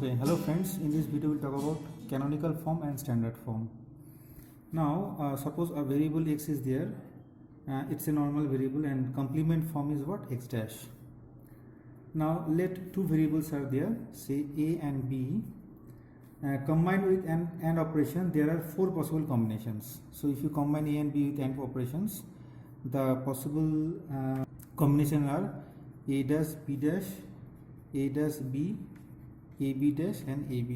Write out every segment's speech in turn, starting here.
Okay, hello friends. In this video, we'll talk about canonical form and standard form. Now, suppose a variable x is there. It's a normal variable, and complement form is what? X dash. Now, let two variables are there, say a and b. Combined with an AND operation, there are four possible combinations. So, if you combine a and b with AND operations, the possible combination are a dash, b dash, a dash, b, ab dash, and ab.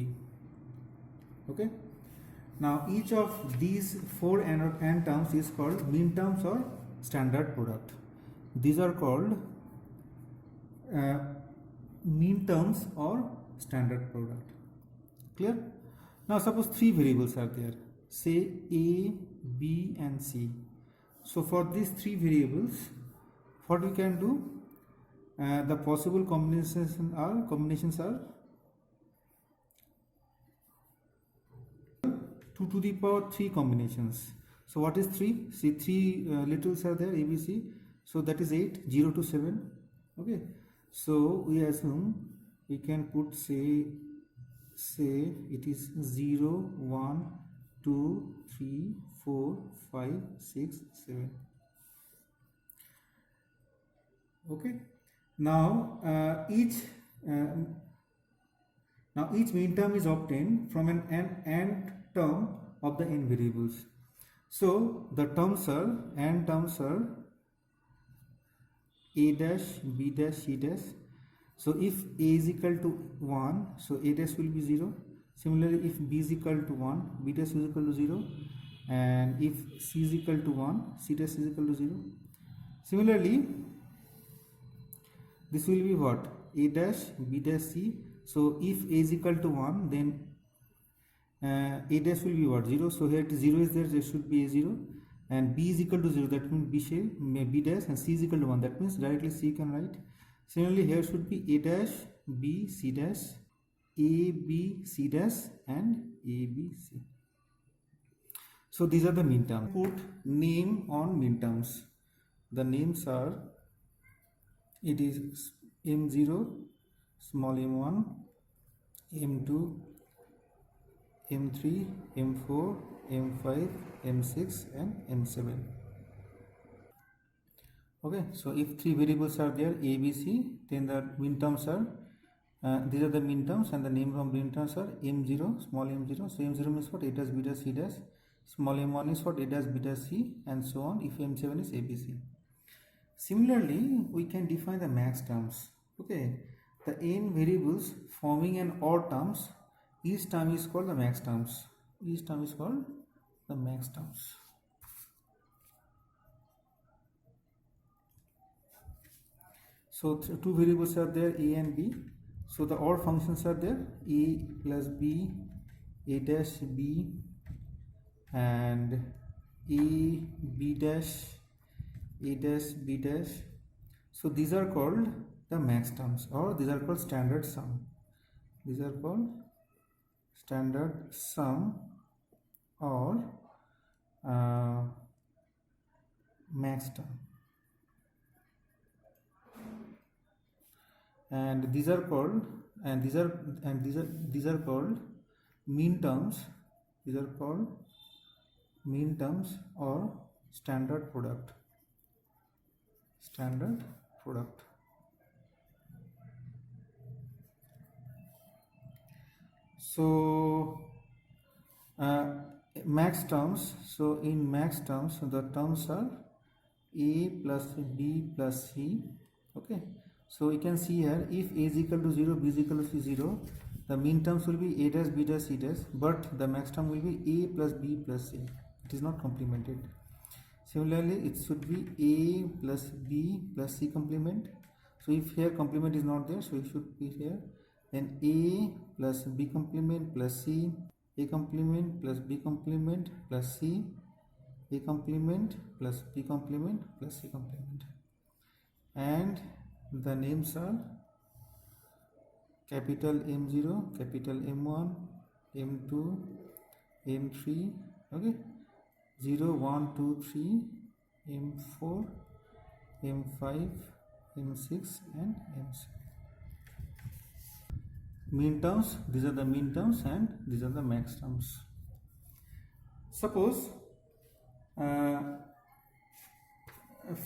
Okay. Now, each of these four AND terms is called mean terms or standard product. These are called mean terms or standard product. Clear? Now, suppose three variables are there, say a, b, and c. So, for these three variables, what we can do? The possible combinations are 2 to the power 3 combinations. So what is 3? See, 3 littles are there, ABC. So that is 8, 0 to 7. Okay. So we assume we can put say it is 0, 1, 2, 3, 4, 5, 6, 7. Okay. Now each mean term is obtained from an AND term of the n variables. So the AND terms are a dash, b dash, c dash. So if a is equal to 1, so a dash will be 0. Similarly, if b is equal to 1, b dash is equal to 0. And if c is equal to 1, c dash is equal to 0. Similarly, this will be what? A dash, b dash, c. So if a is equal to 1, then a dash will be what? 0. So here it is 0 is there should be a 0. And b is equal to 0, that means b dash, and c is equal to 1, that means directly c can write. Similarly, here should be a dash, b, c dash, a, b, c dash, and a, b, c. So these are the mean terms. Put name on mean terms. The names are, it is m0, small m1, m2, m3, m4, m5, m6, and m7. Okay, so if three variables are there, a, b, c, then the mean terms are these are the mean terms, and the name of mean terms are m0, small m0. So m0 means what? A dash, b dash, c dash. Small m1 is what? A dash, b dash, c, and so on. If m7 is abc. Similarly, we can define the max terms. Okay, the n variables forming an odd terms, each term is called the max terms. Each term is called the max terms. So two variables are there, a and b. So the odd functions are there, a plus b, a dash b, and a b dash, a dash b dash. So these are called the max terms, or these are called standard sum. These are called standard sum or max term. And these are called these are called mean terms. These are called mean terms or standard product. Standard product. So max terms. So in max terms, the terms are a plus b plus c. Okay. So we can see here, if a is equal to 0, b is equal to 0, the mean terms will be a dash, b dash, c dash, but the max term will be a plus b plus c. It is not complemented. Similarly, it should be a plus b plus c complement. So if here complement is not there, so it should be here. Then a plus b complement plus c, a complement plus b complement plus c, a complement plus b complement plus c complement. And the names are capital M0, capital M1, M2, M3, okay, 0, 1, 2, 3, M4, M5, M6, and M7. mean terms, these are the mean terms, and these are the max terms. Suppose a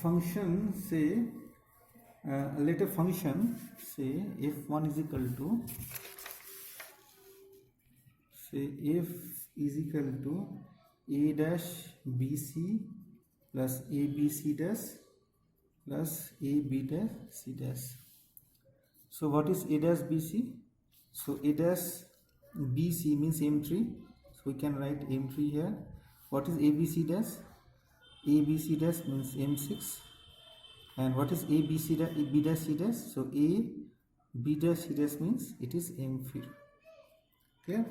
function, say let a function say f1 is equal to, say f is equal to a dash bc plus a bc dash plus a b dash c dash. So what is a dash bc? So a dash bc means m3, so we can write m3 here. What is abc dash? Abc dash means m6. And what is abc dash, b dash c dash? So a b dash c dash means it is m4. Clear?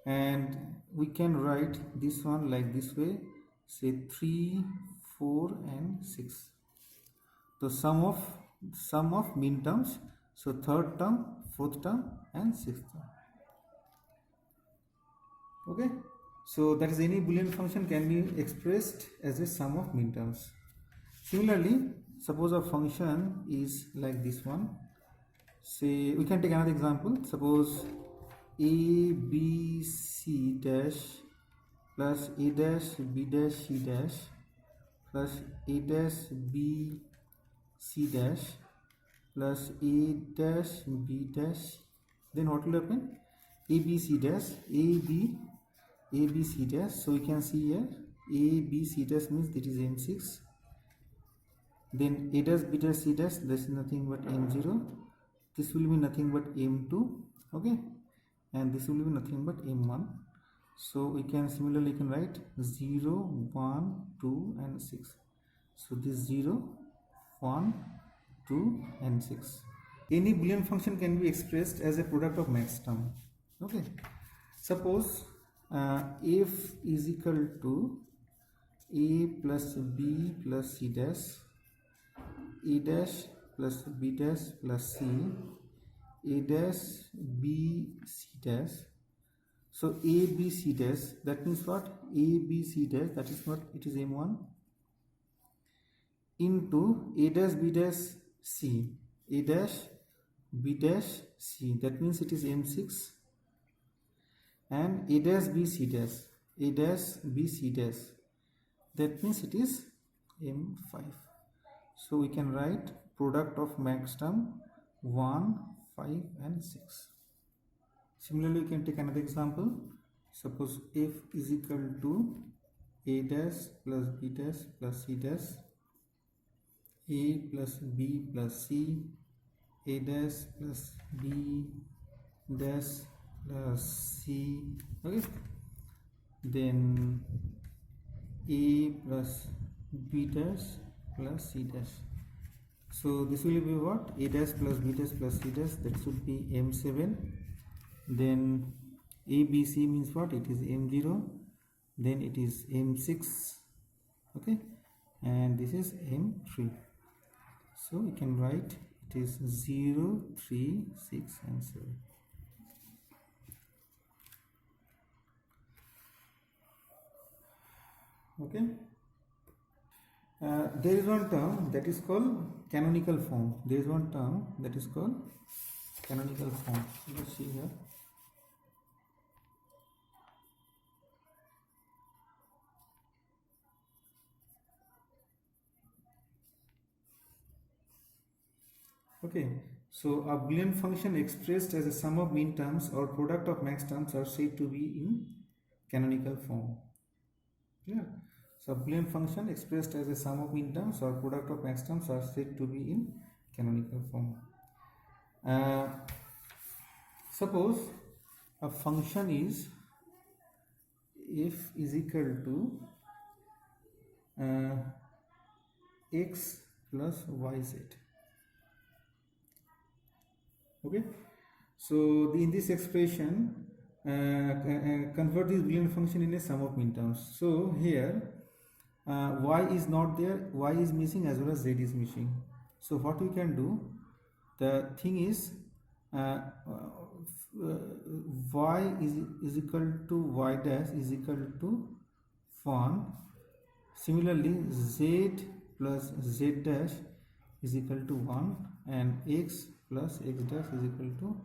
And we can write this one like this way, say 3, 4 and 6. The sum of mean terms, so third term, fourth term and sixth term. Okay, so that is, any Boolean function can be expressed as a sum of mean terms. Similarly, suppose a function is like this one. Say we can take another example. Suppose a b c dash plus a dash b dash c dash plus a dash b c dash plus a dash b dash, then what will happen? A b c dash, a b c dash. So we can see here a b c dash means it is m6. Then a dash b dash c dash, this is nothing but m0. This will be nothing but m2. Okay, and this will be nothing but m1. So we can similarly write 0, 1, 2 and 6. So this 0, 1, 2 and 6. Any Boolean function can be expressed as a product of max term. Okay, suppose f is equal to a plus b plus c dash, a dash plus b dash plus c, a dash b c dash. So a b c dash, that means what? A b c dash, that is what? It is m1 into a dash b dash c, a dash b dash c, that means it is m6, and a dash b c dash, a dash b c dash, that means it is m5. So we can write product of max term 1, 5 and 6. Similarly, we can take another example. Suppose f is equal to a dash plus b dash plus c dash, a plus b plus c, a dash plus b dash plus c. Okay, then a plus b dash plus c dash. So this will be what? A dash plus b dash plus c dash, that should be m7. Then abc means what? It is m0, then it is m6. Okay, and this is m3. So we can write it is 0, 3, 6 and 7. Okay, there is one term that is called canonical form. There is one term that is called canonical form. Let's see here. Okay, so a Boolean function expressed as a sum of mean terms or product of max terms are said to be in canonical form. Yeah. So Boolean function expressed as a sum of mean terms or product of max terms are said to be in canonical form. Suppose a function is f is equal to x plus yz. Okay, so in this expression convert this Boolean function in a sum of mean terms. So here y is not there, y is missing as well as z is missing. So what we can do, the thing is y is equal to y dash is equal to 1. Similarly z plus z dash is equal to 1 and x plus x dash is equal to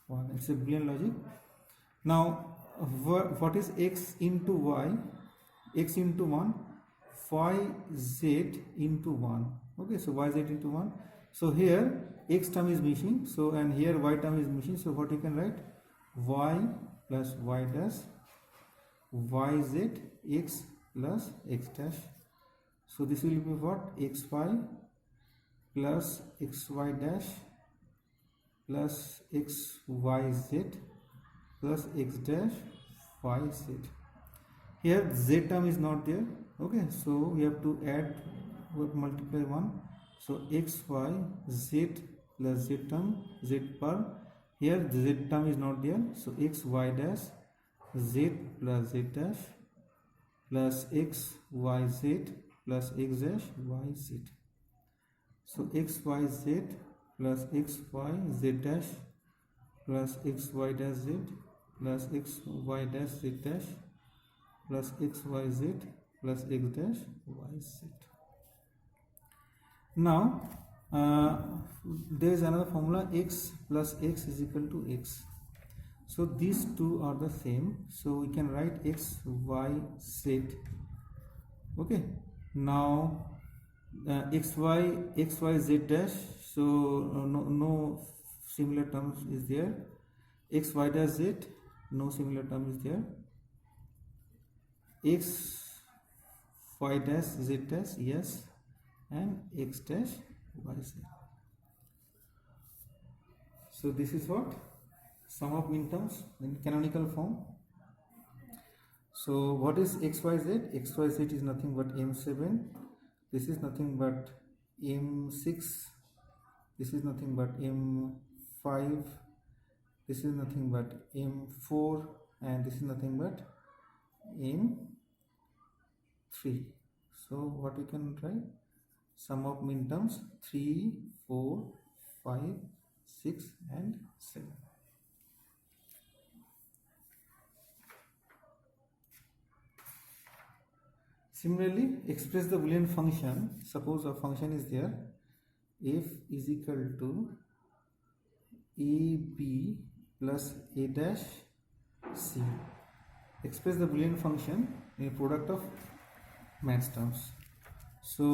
1. It's a Boolean logic. Now what is x into y? X into 1, y z into 1. Okay, so y z into 1. So here x term is missing, so and here y term is missing, so what you can write? Y plus y dash y z x plus x dash. So this will be what? Xy plus xy dash plus xyz plus x dash yz. Here z term is not there. Okay, so we have to add, we have to multiply 1. So xy z plus z term, z per. Here the z term is not there, so xy dash z plus z dash plus xyz plus x dash yz. So xyz plus xyz dash plus xy dash z plus xy dash z dash plus xyz plus x dash yz. Now there is another formula, x plus x is equal to x. So these two are the same, so we can write x y z. Okay, now xy z dash, so no similar terms is there. X y dash z, no similar term is there. X y dash z dash, yes, and x dash y z. So this is what? Sum of min terms in canonical form. So what is xyz? Xyz is nothing but m7. This is nothing but m6. This is nothing but m5. This is nothing but m4, and this is nothing but m3. So what we can write? Sum of min terms 3, 4, 5, 6 and 7. Similarly, express the Boolean function. Suppose a function is there, f is equal to ab plus a dash c. Express the Boolean function in a product of maths terms. So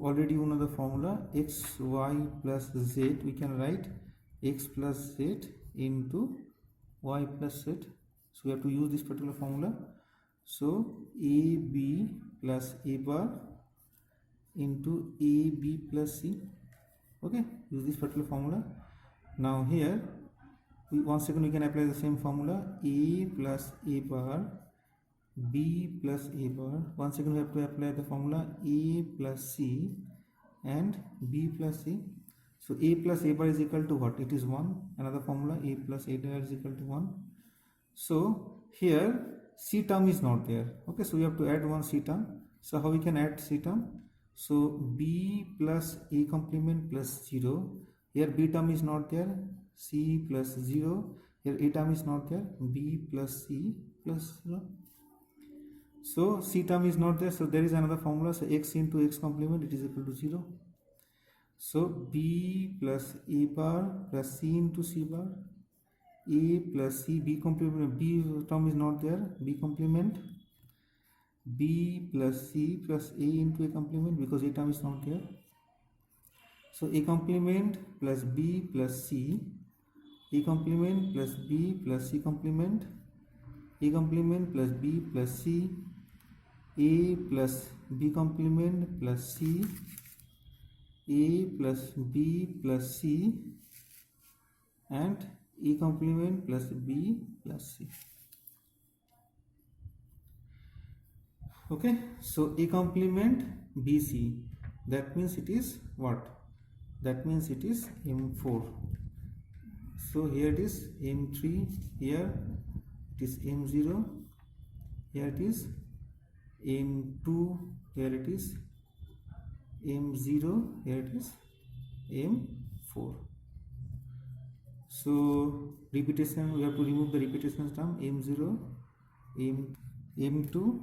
already you know the formula, x, y plus z. We can write x plus z into y plus z. So we have to use this particular formula. So ab plus a bar into ab plus c. Okay, use this particular formula. Now here once again we can apply the same formula, a plus a bar, b plus a bar. Once again we have to apply the formula a plus c and b plus c. So a plus a bar is equal to what? It is 1. Another formula, a plus a bar is equal to 1. So here c term is not there. Okay, so we have to add one c term. So how we can add c term? So b plus a complement plus 0. Here b term is not there, c plus 0. Here a term is not there, b plus c plus 0. So c term is not there, so there is another formula. So x into x complement, it is equal to 0. So b plus a bar plus c into c bar, a plus c, b complement, b term is not there, b complement, b plus c plus a into a complement, because a term is not there. So a complement plus b plus c, a complement plus b plus c complement, a complement plus b plus c, a plus b complement plus c, a plus b plus c, and a complement plus b plus c. Okay, so a complement bc, that means it is what? That means it is m4. So here it is m3, here it is m0, here it is m2, here it is m0, here it is m4. So repetition, we have to remove the repetition term, m0, m2,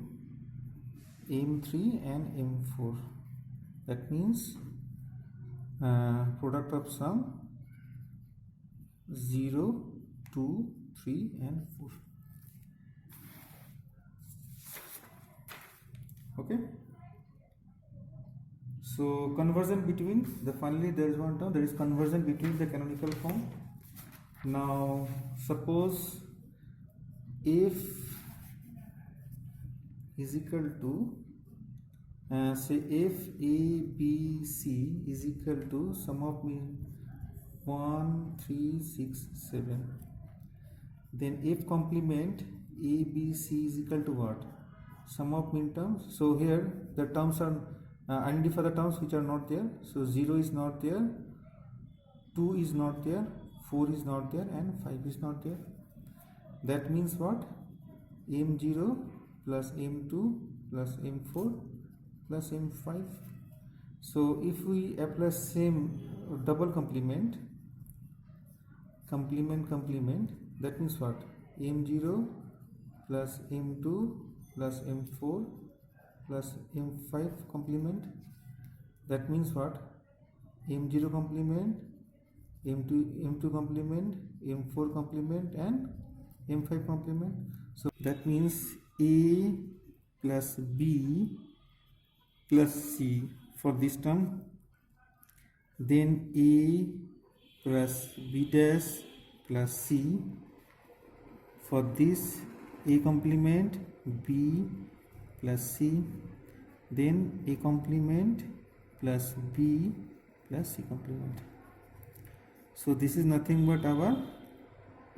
m3 and m4. That means product of sum 0, 2, 3 and 4. Okay, so conversion between finally there is one term, there is conversion between the canonical form. Now suppose f is equal to say f a b c is equal to sum of 1 3 6 7, then f complement a b c is equal to what? Sum of min terms. So here the terms are identify the terms which are not there. So 0 is not there, 2 is not there, 4 is not there and 5 is not there. That means what? m0 plus m2 plus m4 plus m5. So if we apply same double complement, that means what? m0 plus m2 plus m4 plus m5 complement. That means what? m0 complement, m2 complement, m4 complement and m5 complement. So that means a plus b plus c for this term, then a plus b dash plus c for this, a complement, b plus c, then a complement plus b plus c complement. So this is nothing but our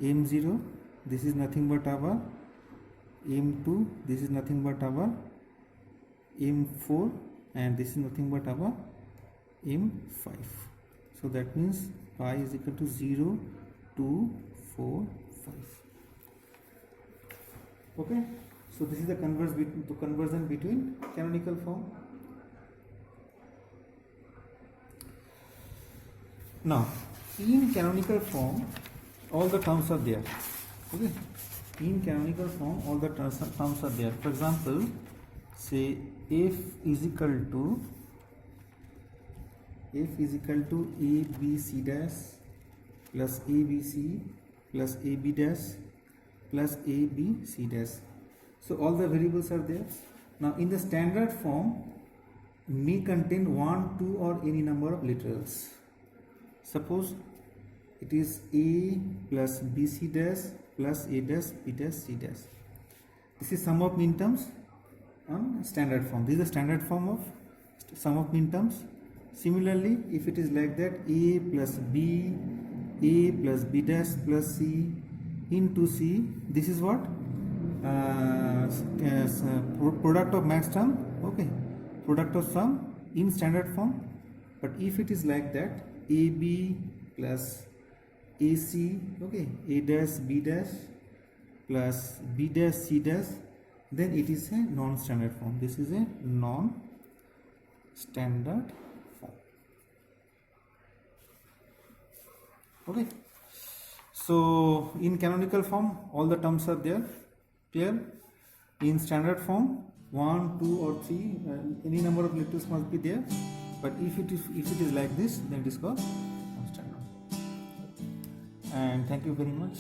m0, this is nothing but our m2, this is nothing but our m4 and this is nothing but our m5. So that means pi is equal to 0 2 4 5. Okay, so this is the conversion between canonical form. Now in canonical form all the terms are there. Okay, in canonical form all the terms are there. For example, say f is equal to a b c dash plus a b c plus a b dash plus a b c dash. So all the variables are there. Now in the standard form may contain 1, 2 or any number of literals. Suppose it is a plus b c dash plus a dash b dash c dash. This is sum of min terms on standard form. This is the standard form of sum of min terms. Similarly, if it is like that, a plus b dash plus c into c, this is what? Product of max term, okay, product of sum in standard form. But if it is like that, ab plus ac, okay, a dash b dash plus b dash c dash, then it is a non-standard form. This is a non-standard form. Okay, so in canonical form all the terms are there. Clear? In standard form 1, 2 or 3 any number of letters must be there. But if it is like this, then it is called non-standard. And thank you very much.